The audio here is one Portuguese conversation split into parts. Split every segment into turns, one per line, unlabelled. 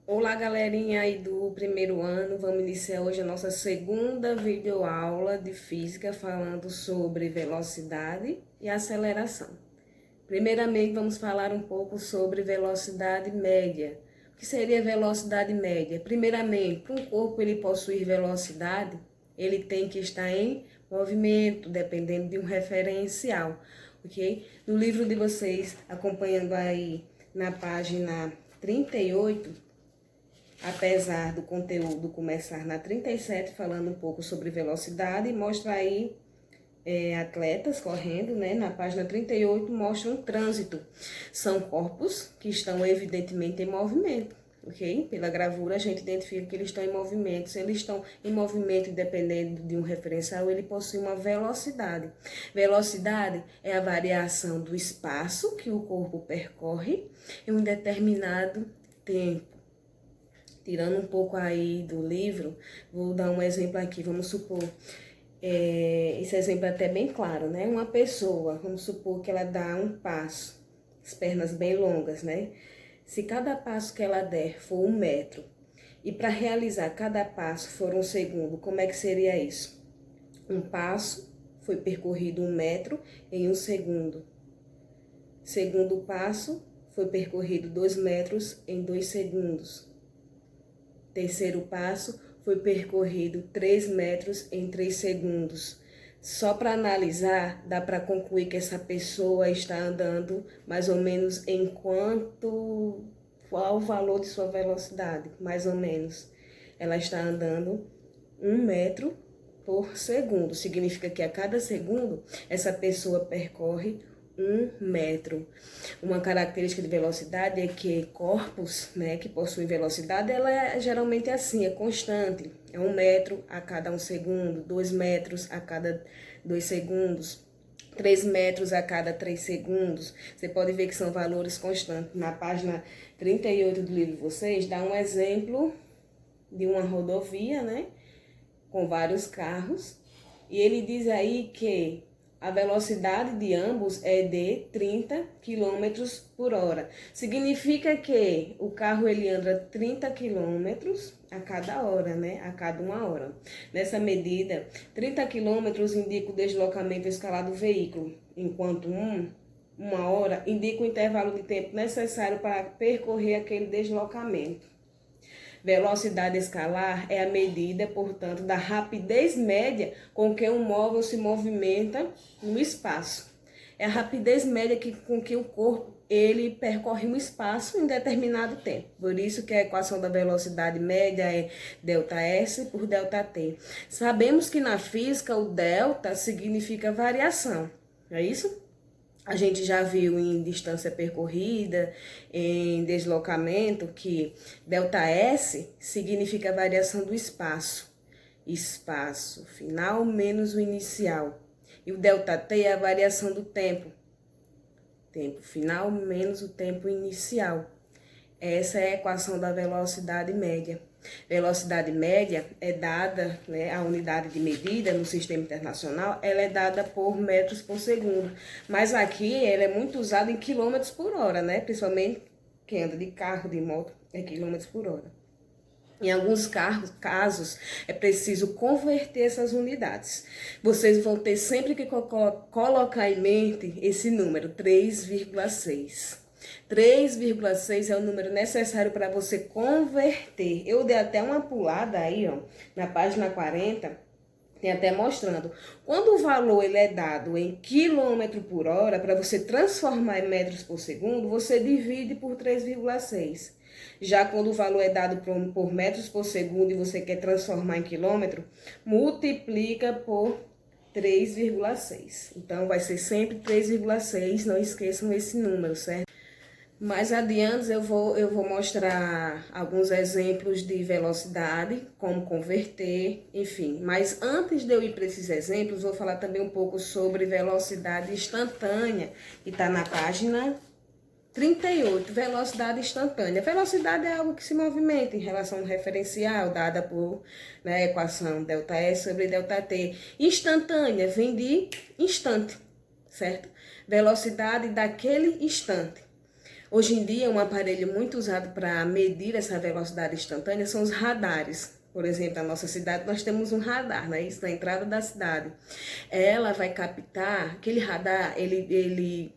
Olá, galerinha aí do primeiro ano. Vamos iniciar hoje a nossa segunda videoaula de física falando sobre velocidade e aceleração. Primeiramente, vamos falar um pouco sobre velocidade média. O que seria velocidade média? Primeiramente, para um corpo ele possuir velocidade, ele tem que estar em movimento, dependendo de um referencial, ok? No livro de vocês, acompanhando aí na página 38, apesar do conteúdo começar na 37, falando um pouco sobre velocidade, mostra aí atletas correndo, né? Na página 38 mostra um trânsito. São corpos que estão evidentemente em movimento, ok? Pela gravura a gente identifica que eles estão em movimento. Se eles estão em movimento, dependendo de um referencial, ele possui uma velocidade. Velocidade é a variação do espaço que o corpo percorre em um determinado tempo. Tirando um pouco aí do livro, vou dar um exemplo aqui, vamos supor, esse exemplo é até bem claro, né? Uma pessoa, vamos supor que ela dá um passo, as pernas bem longas, né? Se cada passo que ela der for 1 metro, e para realizar cada passo for 1 segundo, como é que seria isso? Um passo foi percorrido 1 metro em 1 segundo. Segundo passo foi percorrido 2 metros em 2 segundos. Terceiro passo foi percorrido 3 metros em 3 segundos. Só para analisar, dá para concluir que essa pessoa está andando mais ou menos qual o valor de sua velocidade? Mais ou menos. Ela está andando 1 metro por segundo. Significa que a cada segundo, essa pessoa percorre 1 metro. Uma característica de velocidade é que corpos, né, que possuem velocidade, ela geralmente assim, é constante. É 1 metro a cada 1 segundo, 2 metros a cada 2 segundos, 3 metros a cada 3 segundos. Você pode ver que são valores constantes. Na página 38 do livro de vocês, dá um exemplo de uma rodovia, né, com vários carros. E ele diz aí que a velocidade de ambos é de 30 km por hora. Significa que o carro ele anda 30 km a cada hora, né? A cada 1 hora. Nessa medida, 30 km indica o deslocamento escalar do veículo, enquanto 1 hora indica o intervalo de tempo necessário para percorrer aquele deslocamento. Velocidade escalar é a medida, portanto, da rapidez média com que um móvel se movimenta no espaço. É a rapidez média com que o corpo ele percorre um espaço em determinado tempo. Por isso que a equação da velocidade média é ΔS por ΔT. Sabemos que na física o delta significa variação, é isso? A gente já viu em distância percorrida, em deslocamento, que ΔS significa variação do espaço. Espaço final menos o inicial. E o ΔT é a variação do tempo. Tempo final menos o tempo inicial. Essa é a equação da velocidade média. Velocidade média é dada, né, a unidade de medida no sistema internacional, ela é dada por metros por segundo. Mas aqui ela é muito usada em quilômetros por hora, né? Principalmente quem anda de carro, de moto, é quilômetros por hora. Em alguns casos, é preciso converter essas unidades. Vocês vão ter sempre que colocar em mente esse número, 3,6. 3,6 é o número necessário para você converter. Eu dei até uma pulada aí, ó, na página 40, tem até mostrando. Quando o valor ele é dado em quilômetro por hora, para você transformar em metros por segundo, você divide por 3,6. Já quando o valor é dado por metros por segundo e você quer transformar em quilômetro, multiplica por 3,6. Então, vai ser sempre 3,6, não esqueçam esse número, certo? Mais adiante eu vou mostrar alguns exemplos de velocidade, como converter, enfim. Mas antes de eu ir para esses exemplos, vou falar também um pouco sobre velocidade instantânea, que está na página 38, velocidade instantânea. Velocidade é algo que se movimenta em relação a um referencial, dada por, né, equação ΔS sobre ΔT. Instantânea vem de instante, certo? Velocidade daquele instante. Hoje em dia, um aparelho muito usado para medir essa velocidade instantânea são os radares. Por exemplo, na nossa cidade nós temos um radar, né? Isso na entrada da cidade. Ela vai captar, aquele radar, ele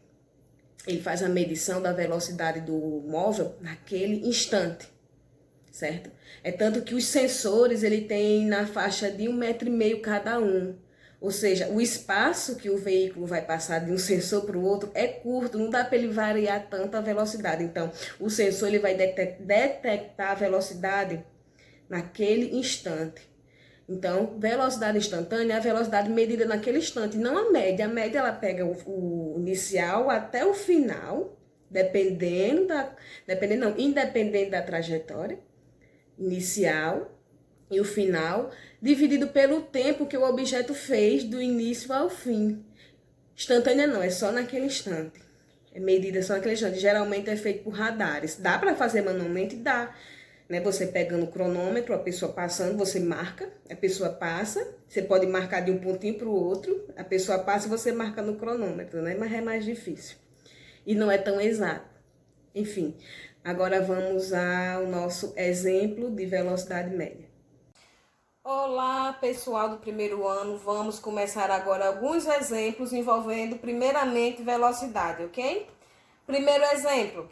faz a medição da velocidade do móvel naquele instante, certo? É tanto que os sensores, ele tem na faixa de 1,5 m cada um. Ou seja, o espaço que o veículo vai passar de um sensor para o outro é curto, não dá para ele variar tanto a velocidade. Então, o sensor ele vai detectar a velocidade naquele instante. Então, velocidade instantânea é a velocidade medida naquele instante, não a média. A média ela pega o inicial até o final, independente da trajetória inicial e o final, dividido pelo tempo que o objeto fez do início ao fim. Instantânea não, é só naquele instante. É medida só naquele instante. Geralmente é feito por radares. Dá para fazer manualmente? Dá. Né? Você pegando o cronômetro, a pessoa passando, você marca, a pessoa passa. Você pode marcar de um pontinho para o outro, a pessoa passa e você marca no cronômetro, né? Mas é mais difícil. E não é tão exato. Enfim, agora vamos ao nosso exemplo de velocidade média. Olá, pessoal do primeiro ano. Vamos começar agora alguns exemplos envolvendo primeiramente velocidade, ok? Primeiro exemplo.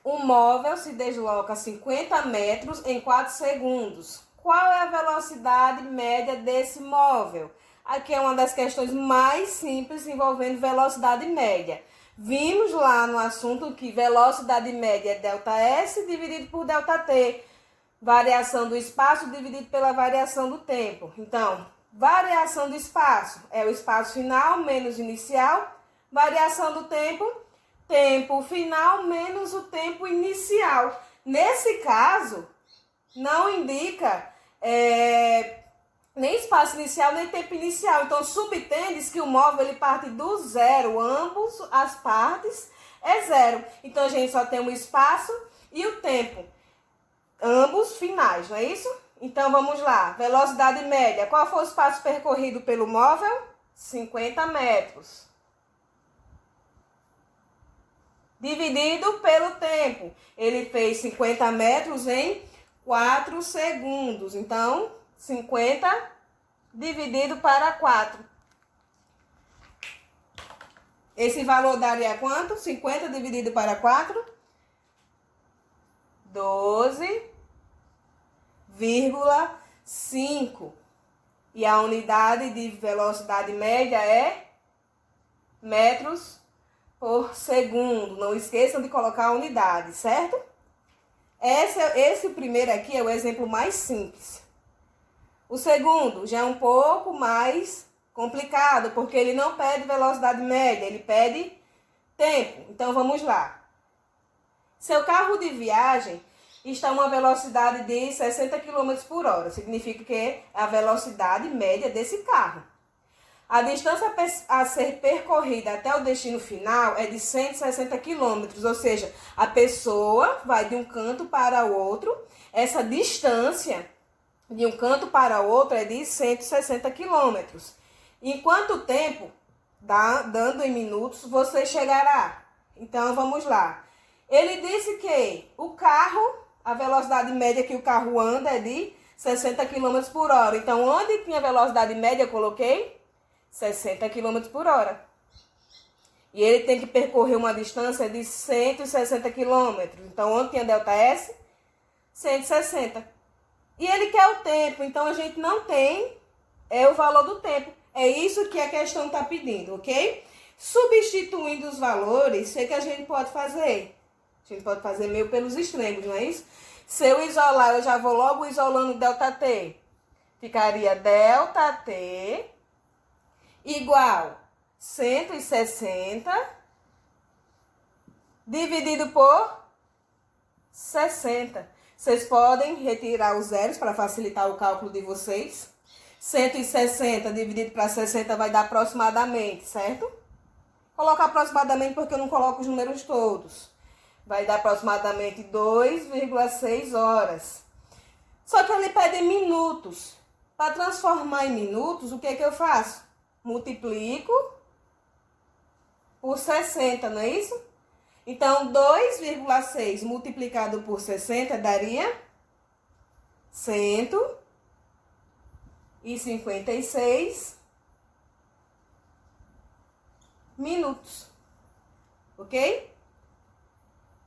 Um móvel se desloca 50 metros em 4 segundos. Qual é a velocidade média desse móvel? Aqui é uma das questões mais simples envolvendo velocidade média. Vimos lá no assunto que velocidade média é ΔS dividido por ΔT. Variação do espaço dividido pela variação do tempo. Então, variação do espaço é o espaço final menos inicial. Variação do tempo, tempo final menos o tempo inicial. Nesse caso, não indica nem espaço inicial, nem tempo inicial. Então, subtende-se que o móvel ele parte do zero. Ambos as partes é zero. Então, a gente só tem o espaço e o tempo. Ambos finais, não é isso? Então, vamos lá. Velocidade média. Qual foi o espaço percorrido pelo móvel? 50 metros. Dividido pelo tempo. Ele fez 50 metros em 4 segundos. Então, 50 dividido para 4. Esse valor daria quanto? 50 dividido para 4? 12,5. E a unidade de velocidade média é metros por segundo. Não esqueçam de colocar a unidade, certo? Esse primeiro aqui é o exemplo mais simples. O segundo já é um pouco mais complicado, porque ele não pede velocidade média, ele pede tempo. Então, vamos lá. Seu carro de viagem está a uma velocidade de 60 km por hora. Significa que é a velocidade média desse carro. A distância a ser percorrida até o destino final é de 160 km. Ou seja, a pessoa vai de um canto para o outro. Essa distância de um canto para o outro é de 160 km. Em quanto tempo, dando em minutos, você chegará? Então, vamos lá. Ele disse que o carro, a velocidade média que o carro anda é de 60 km por hora. Então, onde tinha velocidade média, eu coloquei 60 km por hora. E ele tem que percorrer uma distância de 160 km. Então, onde tinha ΔS? 160. E ele quer o tempo. Então, a gente não tem o valor do tempo. É isso que a questão está pedindo, ok? Substituindo os valores, o que a gente pode fazer? A gente pode fazer meio pelos extremos, não é isso? Se eu isolar, eu já vou logo isolando ΔT. Ficaria ΔT igual 160 dividido por 60. Vocês podem retirar os zeros para facilitar o cálculo de vocês. 160 dividido para 60 vai dar aproximadamente, certo? Coloco aproximadamente porque eu não coloco os números todos. Vai dar aproximadamente 2,6 horas. Só que ele pede minutos. Para transformar em minutos, o que é que eu faço? Multiplico por 60, não é isso? Então, 2,6 multiplicado por 60 daria 156 minutos. Ok?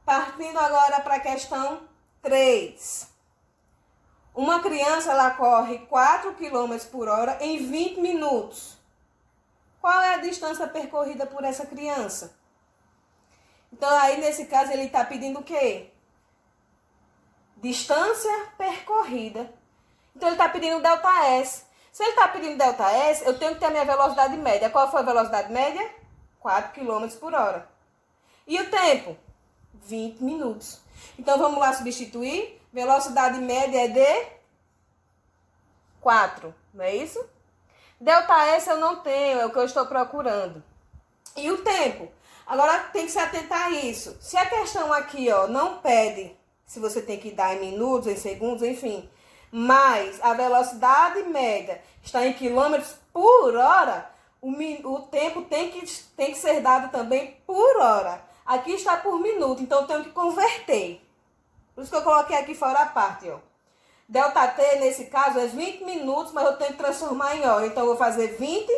Partindo agora para a questão 3. Uma criança, ela corre 4 km por hora em 20 minutos. Qual é a distância percorrida por essa criança? Então, aí, nesse caso, ele está pedindo o quê? Distância percorrida. Então, ele está pedindo ΔS. Se ele está pedindo ΔS, eu tenho que ter a minha velocidade média. Qual foi a velocidade média? 4 km por hora. E o tempo? 20 minutos. Então, vamos lá substituir. Velocidade média é de 4, não é isso? ΔS eu não tenho, é o que eu estou procurando. E o tempo? Agora tem que se atentar a isso. Se a questão aqui, ó, não pede se você tem que dar em minutos, em segundos, enfim, mas a velocidade média está em quilômetros por hora, o tempo tem que ser dado também por hora. Aqui está por minuto, então eu tenho que converter. Por isso que eu coloquei aqui fora a parte, ó. ΔT, nesse caso, é 20 minutos, mas eu tenho que transformar em hora. Então, eu vou fazer 20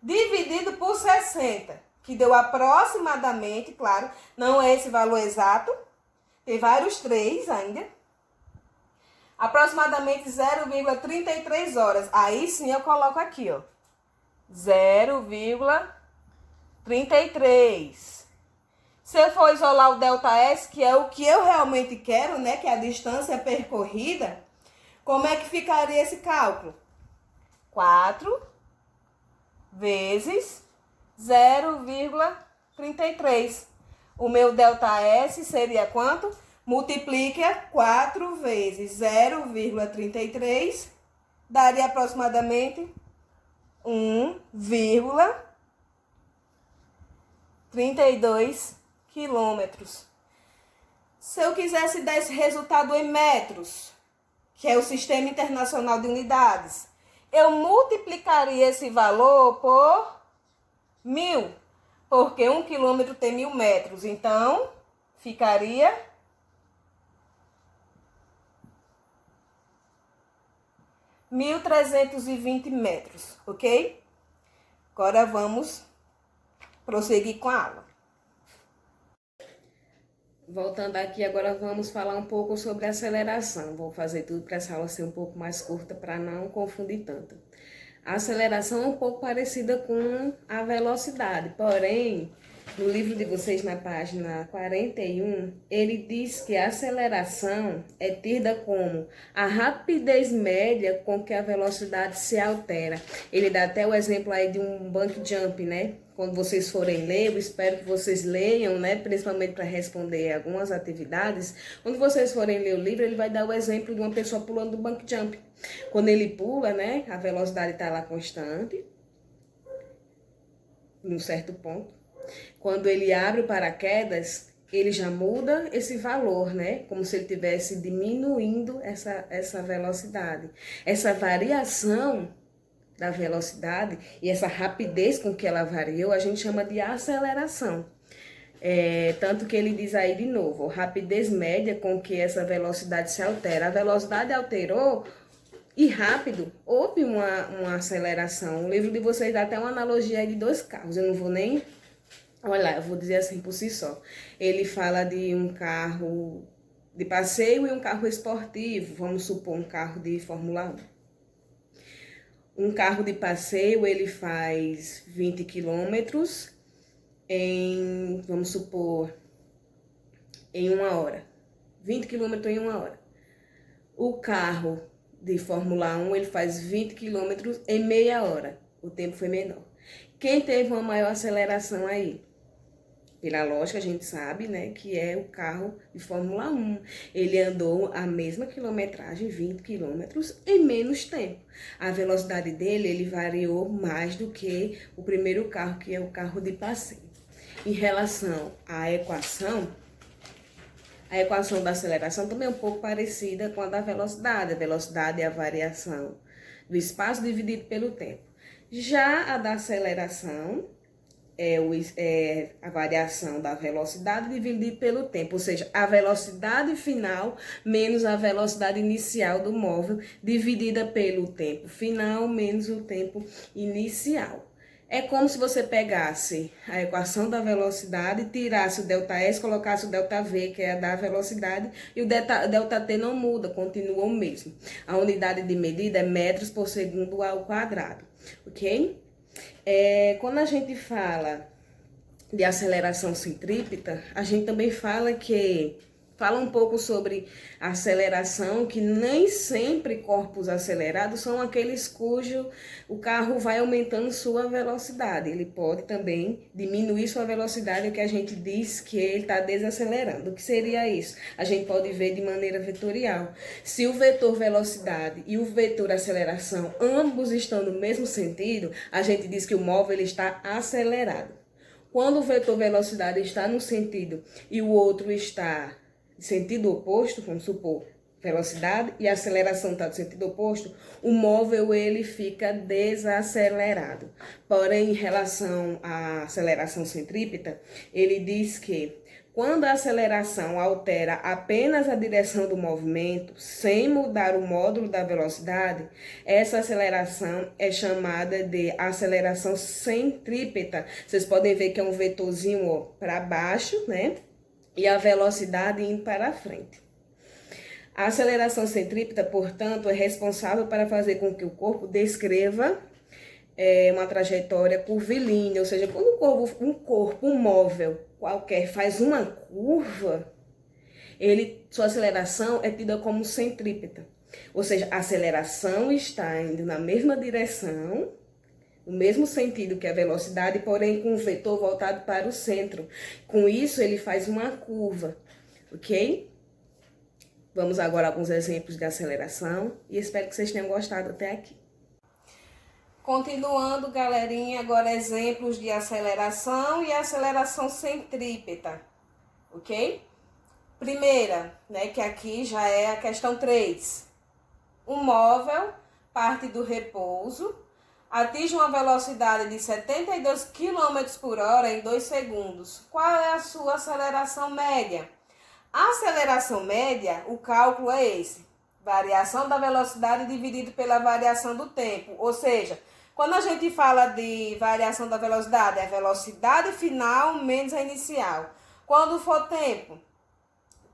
dividido por 60, que deu aproximadamente, claro, não é esse valor exato. Tem vários 3 ainda. Aproximadamente 0,33 horas. Aí sim eu coloco aqui, ó. 0,33. Se eu for isolar o ΔS, que é o que eu realmente quero, né? Que é a distância percorrida, como é que ficaria esse cálculo? 4 vezes 0,33. O meu ΔS seria quanto? Multiplica 4 vezes 0,33, daria aproximadamente 1,32 quilômetros. Se eu quisesse dar esse resultado em metros, que é o Sistema Internacional de Unidades, eu multiplicaria esse valor por 1000, porque 1 quilômetro tem 1000 metros. Então, ficaria 1.320 metros, ok? Agora vamos prosseguir com a aula. Voltando aqui, agora vamos falar um pouco sobre aceleração. Vou fazer tudo para essa aula ser um pouco mais curta, para não confundir tanto. A aceleração é um pouco parecida com a velocidade, porém, no livro de vocês, na página 41, ele diz que a aceleração é tida como a rapidez média com que a velocidade se altera. Ele dá até o exemplo aí de um bungee jump, né? Quando vocês forem ler, eu espero que vocês leiam, né? Principalmente para responder algumas atividades. Quando vocês forem ler o livro, ele vai dar o exemplo de uma pessoa pulando do bungee jump. Quando ele pula, né? A velocidade está lá constante, em um certo ponto. Quando ele abre o paraquedas, ele já muda esse valor, né? Como se ele estivesse diminuindo essa velocidade. Essa variação da velocidade e essa rapidez com que ela variou, a gente chama de aceleração. Tanto que ele diz aí de novo, rapidez média com que essa velocidade se altera. A velocidade alterou e rápido, houve uma aceleração. O livro de vocês dá até uma analogia aí de 2 carros, eu não vou nem... Olha, eu vou dizer assim por si só. Ele fala de um carro de passeio e um carro esportivo, vamos supor um carro de Fórmula 1. Um carro de passeio, ele faz 20 quilômetros em, vamos supor, em 1 hora. 20 quilômetros em 1 hora. O carro de Fórmula 1, ele faz 20 quilômetros em meia hora. O tempo foi menor. Quem teve uma maior aceleração aí? Pela lógica, a gente sabe, né, que é o carro de Fórmula 1. Ele andou a mesma quilometragem, 20 quilômetros, em menos tempo. A velocidade dele, ele variou mais do que o primeiro carro, que é o carro de passeio. Em relação à equação, a equação da aceleração também é um pouco parecida com a da velocidade. A velocidade é a variação do espaço dividido pelo tempo. Já a da aceleração a variação da velocidade dividida pelo tempo, ou seja, a velocidade final menos a velocidade inicial do móvel dividida pelo tempo final menos o tempo inicial. É como se você pegasse a equação da velocidade, tirasse o ΔS, colocasse o ΔV, que é a da velocidade, e o ΔT não muda, continua o mesmo. A unidade de medida é metros por segundo ao quadrado, ok? Quando a gente fala de aceleração centrípeta, a gente também fala um pouco sobre aceleração, que nem sempre corpos acelerados são aqueles cujo o carro vai aumentando sua velocidade. Ele pode também diminuir sua velocidade, o que a gente diz que ele está desacelerando. O que seria isso? A gente pode ver de maneira vetorial. Se o vetor velocidade e o vetor aceleração, ambos estão no mesmo sentido, a gente diz que o móvel ele está acelerado. Quando o vetor velocidade está no sentido e o outro está sentido oposto, vamos supor, velocidade e a aceleração está no sentido oposto, o móvel ele fica desacelerado. Porém, em relação à aceleração centrípeta, ele diz que quando a aceleração altera apenas a direção do movimento, sem mudar o módulo da velocidade, essa aceleração é chamada de aceleração centrípeta. Vocês podem ver que é um vetorzinho para baixo, né? E a velocidade indo para a frente. A aceleração centrípeta, portanto, é responsável para fazer com que o corpo descreva uma trajetória curvilínea, ou seja, quando um móvel qualquer faz uma curva, sua aceleração é tida como centrípeta. Ou seja, a aceleração está indo na mesma direção, no mesmo sentido que a velocidade, porém com o vetor voltado para o centro. Com isso, ele faz uma curva, ok? Vamos agora a alguns exemplos de aceleração e espero que vocês tenham gostado até aqui. Continuando, galerinha, agora exemplos de aceleração e aceleração centrípeta, ok? Primeira, né, que aqui já é a questão 3. Um móvel parte do repouso, atinge uma velocidade de 72 km por hora em 2 segundos. Qual é a sua aceleração média? A aceleração média, o cálculo é esse. Variação da velocidade dividido pela variação do tempo. Ou seja, quando a gente fala de variação da velocidade, é a velocidade final menos a inicial. Quando for tempo,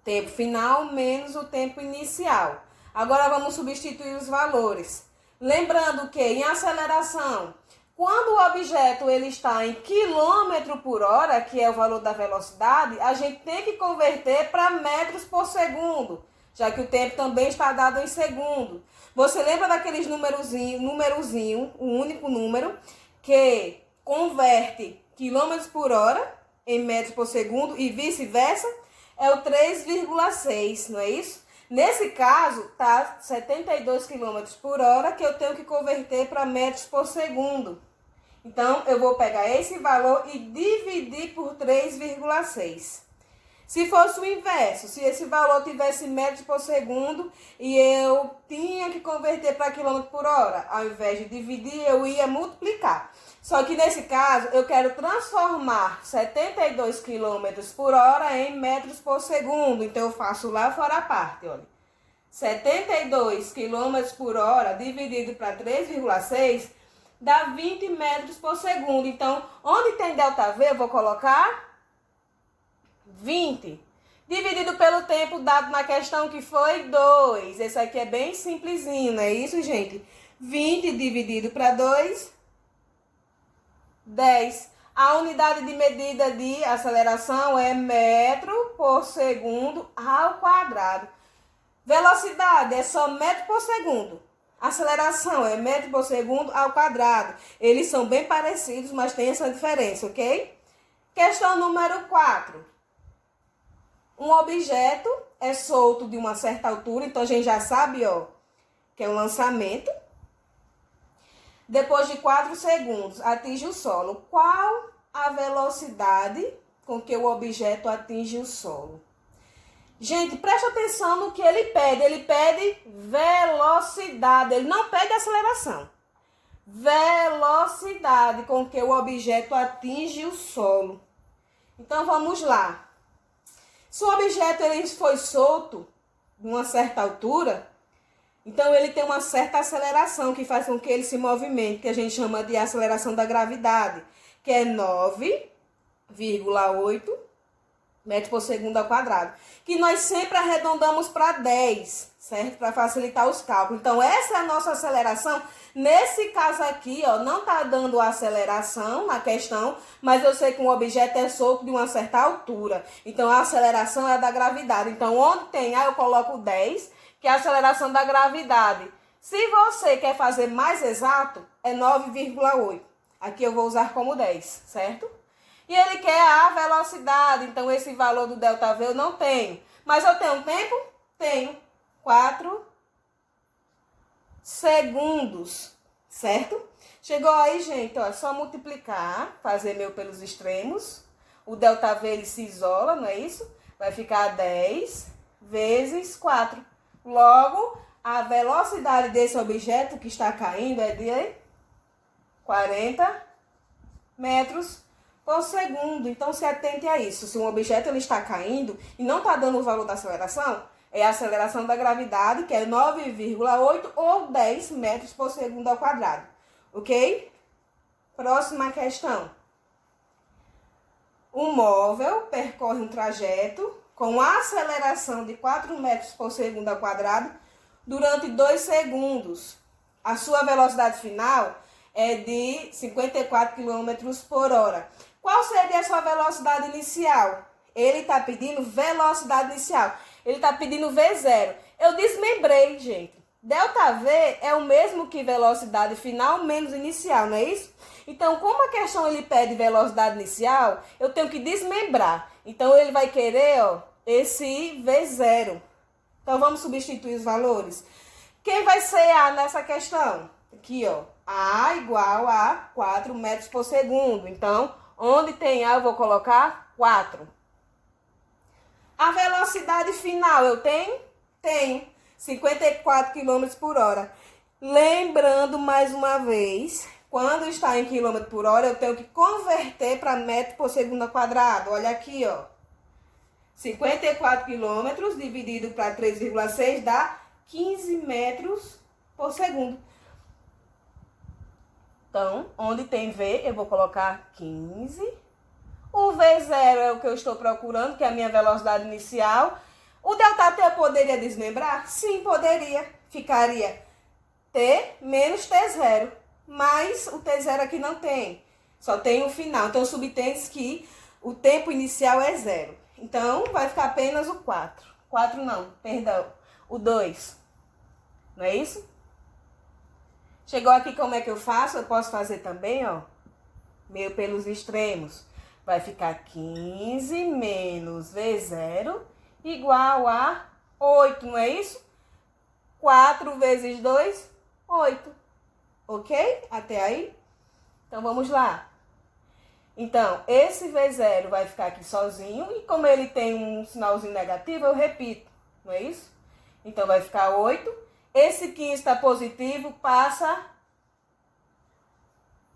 tempo final menos o tempo inicial. Agora vamos substituir os valores. Lembrando que em aceleração, quando o objeto ele está em quilômetro por hora, que é o valor da velocidade, a gente tem que converter para metros por segundo, já que o tempo também está dado em segundo. Você lembra daqueles númerozinho, o único número, que converte quilômetros por hora em metros por segundo e vice-versa? É o 3,6, não é isso? Nesse caso, tá 72 km por hora que eu tenho que converter para metros por segundo. Então, eu vou pegar esse valor e dividir por 3,6. Se fosse o inverso, se esse valor tivesse metros por segundo e eu tinha que converter para quilômetro por hora, ao invés de dividir, eu ia multiplicar. Só que nesse caso, eu quero transformar 72 km por hora em metros por segundo. Então, eu faço lá fora a parte, olha. 72 km por hora dividido para 3,6 dá 20 metros por segundo. Então, onde tem ΔV, eu vou colocar 20. Dividido pelo tempo dado na questão que foi 2. Esse aqui é bem simplesinho, não é isso, gente? 20 dividido para 2, 10. A unidade de medida de aceleração é metro por segundo ao quadrado. Velocidade é só metro por segundo. Aceleração é metro por segundo ao quadrado. Eles são bem parecidos, mas tem essa diferença, ok? Questão número 4. Um objeto é solto de uma certa altura, então a gente já sabe, ó, que é um lançamento. Depois de 4 segundos, atinge o solo. Qual a velocidade com que o objeto atinge o solo? Gente, preste atenção no que ele pede. Ele pede velocidade, ele não pede aceleração. velocidade com que o objeto atinge o solo. Então, vamos lá. Se o objeto ele foi solto de uma certa altura, então ele tem uma certa aceleração que faz com que ele se movimente, que a gente chama de aceleração da gravidade, que é 9,8 metros por segundo ao quadrado, que nós sempre arredondamos para 10, certo? Para facilitar os cálculos. Então, essa é a nossa aceleração. Nesse caso aqui, ó, não está dando aceleração na questão, mas eu sei que um objeto é solto de uma certa altura. Então, a aceleração é da gravidade. Então, onde tem A, eu coloco 10, que é a aceleração da gravidade. Se você quer fazer mais exato, é 9,8. Aqui eu vou usar como 10, certo? E ele quer a velocidade, então esse valor do ΔV eu não tenho. Mas eu tenho tempo? Tenho. 4 segundos, certo? Chegou aí, gente, ó, é só multiplicar, fazer meu pelos extremos. O ΔV ele se isola, não é isso? Vai ficar 10 vezes 4. Logo, a velocidade desse objeto que está caindo é de 40 metros por segundo. Então, se atente a isso. Se um objeto ele está caindo e não está dando o valor da aceleração, é a aceleração da gravidade, que é 9,8 ou 10 metros por segundo ao quadrado. Ok? Próxima questão. Um móvel percorre um trajeto com aceleração de 4 metros por segundo ao quadrado durante 2 segundos. A sua velocidade final é de 54 km por hora. Qual seria a sua velocidade inicial? Ele está pedindo velocidade inicial. Ele está pedindo V0. Eu desmembrei, gente. ΔV é o mesmo que velocidade final menos inicial, não é isso? Então, como a questão ele pede velocidade inicial, eu tenho que desmembrar. Então, ele vai querer, ó, esse V0. Então, vamos substituir os valores. Quem vai ser A nessa questão? Aqui, ó. A igual a 4 metros por segundo. Então, onde tem A, eu vou colocar 4. A velocidade final eu tenho? Tenho. 54 km por hora. Lembrando mais uma vez, quando está em quilômetro por hora, eu tenho que converter para metro por segundo ao quadrado. Olha aqui, ó. 54 quilômetros dividido para 3,6 dá 15 metros por segundo. Então, onde tem V, eu vou colocar 15. O V0 é o que eu estou procurando, que é a minha velocidade inicial. O ΔT eu poderia desmembrar? Sim, poderia. Ficaria T menos T0. Mas o T0 aqui não tem. Só tem o final. Então, subtende que o tempo inicial é 0. Então, vai ficar apenas o 4. 4 não, perdão. O 2. Não é isso? Chegou aqui, como é que eu faço? Eu posso fazer também, ó, meio pelos extremos. Vai ficar 15 menos V0 igual a 8, não é isso? 4 vezes 2, 8. Ok? Até aí? Então, vamos lá. Então, esse V0 vai ficar aqui sozinho. E como ele tem um sinalzinho negativo, eu repito. Não é isso? Então, vai ficar 8. Esse 15 está positivo, passa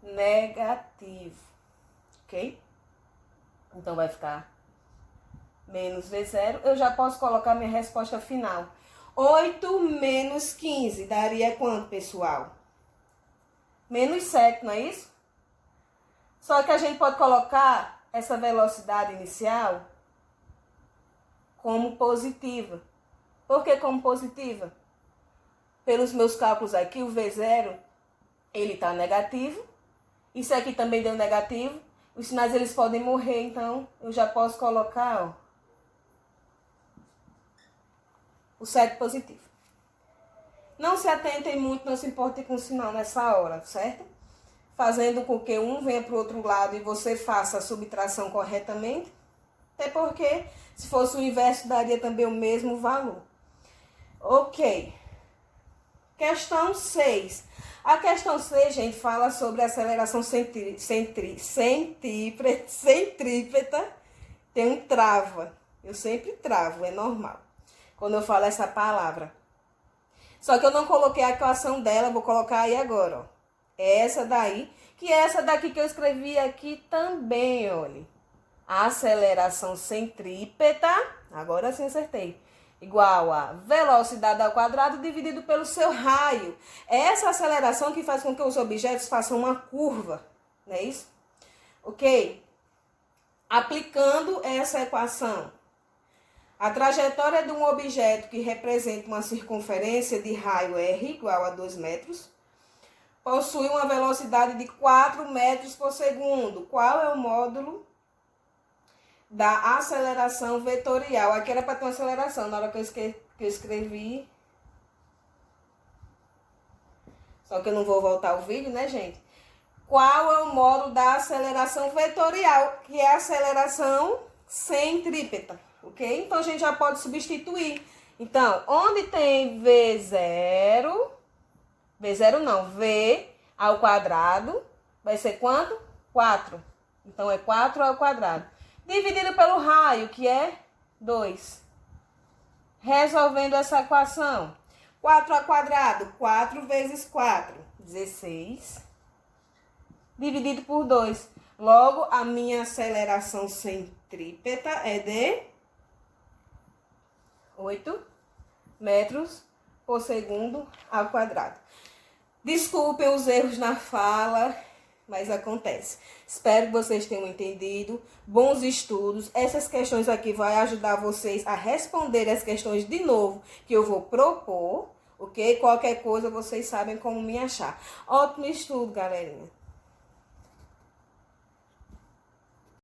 negativo. Ok? Então, vai ficar menos V0. Eu já posso colocar minha resposta final. 8 menos 15 daria quanto, pessoal? Menos 7, não é isso? Só que a gente pode colocar essa velocidade inicial como positiva. Por que como positiva? Pelos meus cálculos aqui, o V0, ele está negativo. Isso aqui também deu negativo. Os sinais, eles podem morrer, então eu já posso colocar, ó, o 7 positivo. Não se atentem muito, não se importem com o sinal nessa hora, certo? Fazendo com que um venha para o outro lado e você faça a subtração corretamente. Até porque, se fosse o inverso, daria também o mesmo valor. Ok. Questão 6. A questão 6, gente, fala sobre a aceleração centrípeta. Tem um trava. Eu sempre travo, é normal. Quando eu falo essa palavra. Só que eu não coloquei a equação dela, vou colocar aí agora, ó. Essa daí, que é essa daqui que eu escrevi aqui também, olha. A aceleração centrípeta, agora sim acertei, igual a velocidade ao quadrado dividido pelo seu raio. É essa aceleração que faz com que os objetos façam uma curva, não é isso? Ok? Aplicando essa equação, a trajetória de um objeto que representa uma circunferência de raio R igual a 2 metros, possui uma velocidade de 4 metros por segundo. Qual é o módulo da aceleração vetorial? Aqui era para ter uma aceleração, na hora que eu escrevi. Só que eu não vou voltar o vídeo, né, gente? Qual é o módulo da aceleração vetorial? Que é a aceleração centrípeta, ok? Então, a gente já pode substituir. Então, onde tem V0... V0 não, V ao quadrado, vai ser quanto? 4. Então, é 4 ao quadrado. Dividido pelo raio, que é 2. Resolvendo essa equação. 4 ao quadrado, 4 vezes 4, 16. Dividido por 2. Logo, a minha aceleração centrípeta é de 8 metros por segundo ao quadrado. Desculpem os erros na fala, mas acontece. Espero que vocês tenham entendido. Bons estudos. Essas questões aqui vão ajudar vocês a responder as questões de novo que eu vou propor, ok? Qualquer coisa vocês sabem como me achar. Ótimo estudo, galerinha.